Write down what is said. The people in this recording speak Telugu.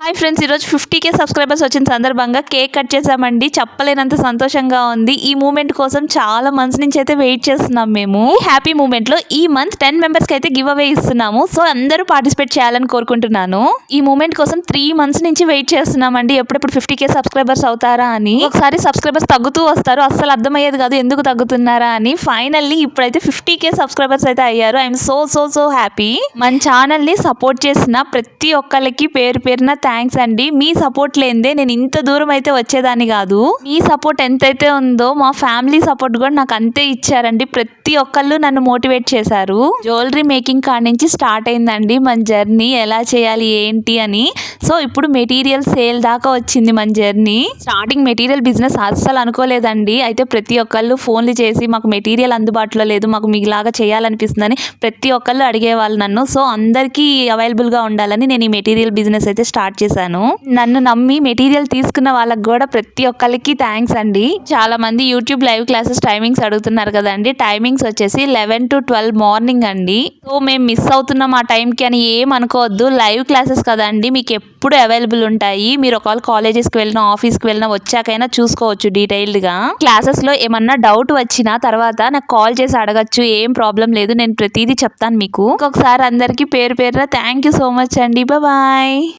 హాయ్ ఫ్రెండ్స్, ఈరోజు 50K సబ్స్క్రైబర్స్ వచ్చిన సందర్భంగా కేక్ కట్ చేసామండి. చెప్పలేనంత సంతోషంగా ఉంది. ఈ మూమెంట్ కోసం చాలా మంత్స్ నుంచి అయితే వెయిట్ చేస్తున్నాం మేము. హ్యాపీ మూమెంట్ లో ఈ మంత్ 10 మెంబర్స్ కి అయితే గివ్ అవే ఇస్తున్నాము. సో అందరూ పార్టిసిపేట్ చేయాలని కోరుకుంటున్నాను. ఈ మూమెంట్ కోసం 3 మంత్స్ నుంచి వెయిట్ చేస్తున్నామండి. ఎప్పుడెప్పుడు 50K సబ్స్క్రైబర్స్ అవుతారా అని. ఒకసారి సబ్స్క్రైబర్స్ తగ్గుతూ వస్తారు, అస్సలు అర్థమయ్యేది కాదు ఎందుకు తగ్గుతున్నారా అని. ఫైనల్లీ ఇప్పుడైతే 50K సబ్స్క్రైబర్స్ అయితే అయ్యారు. I'm so happy. మన ఛానల్ ని సపోర్ట్ చేసిన ప్రతి ఒక్కరికి పేరు పేరున థ్యాంక్స్ అండి. మీ సపోర్ట్ లేనిదే నేను ఇంత దూరం అయితే వచ్చేదాన్ని కాదు. మీ సపోర్ట్ ఎంతైతే ఉందో మా ఫ్యామిలీ సపోర్ట్ కూడా నాకు అంతే ఇచ్చారండి. ప్రతి ఒక్కళ్ళు నన్ను మోటివేట్ చేశారు. జ్యువెలరీ మేకింగ్ కాడ నుంచి స్టార్ట్ అయిందండి మన జర్నీ. ఎలా చేయాలి ఏంటి అని. సో ఇప్పుడు మెటీరియల్ సేల్ దాకా వచ్చింది మన జర్నీ. స్టార్టింగ్ మెటీరియల్ బిజినెస్ అస్సలు అనుకోలేదండి. అయితే ప్రతి ఒక్కళ్ళు ఫోన్లు చేసి మాకు మెటీరియల్ అందుబాటులో లేదు, మాకు మీలాగా చేయాలనిపిస్తుందని ప్రతి ఒక్కళ్ళు అడిగేవాళ్ళు నన్ను. సో అందరికీ అవైలబుల్ గా ఉండాలని నేను ఈ మెటీరియల్ బిజినెస్ అయితే స్టార్ట్ చేశాను. నన్ను నమ్మి మెటీరియల్ తీసుకున్న వాళ్ళకి కూడా ప్రతి ఒక్కరికి థ్యాంక్స్ అండి. చాలా మంది యూట్యూబ్ లైవ్ క్లాసెస్ టైమింగ్స్ అడుగుతున్నారు కదండి. టైమింగ్స్ వచ్చేసి 11 to 12 మార్నింగ్ అండి. సో మేము మిస్ అవుతున్నాం ఆ టైంకి అని ఏం అనుకోవద్దు. లైవ్ క్లాసెస్ కదండి, మీకు ఎప్పుడు అవైలబుల్ ఉంటాయి. మీరు ఒకవేళ కాలేజెస్కి వెళ్ళినా ఆఫీస్కి వెళ్ళినా వచ్చాకైనా చూసుకోవచ్చు డీటెయిల్డ్ గా. క్లాసెస్ లో ఏమన్నా డౌట్ వచ్చినా తర్వాత నాకు కాల్ చేసి అడగచ్చు, ఏం ప్రాబ్లం లేదు, నేను ప్రతిదీ చెప్తాను మీకు. ఇంకొకసారి అందరికీ పేరు పేరున థ్యాంక్ యూ సో మచ్ అండి. బాయ్.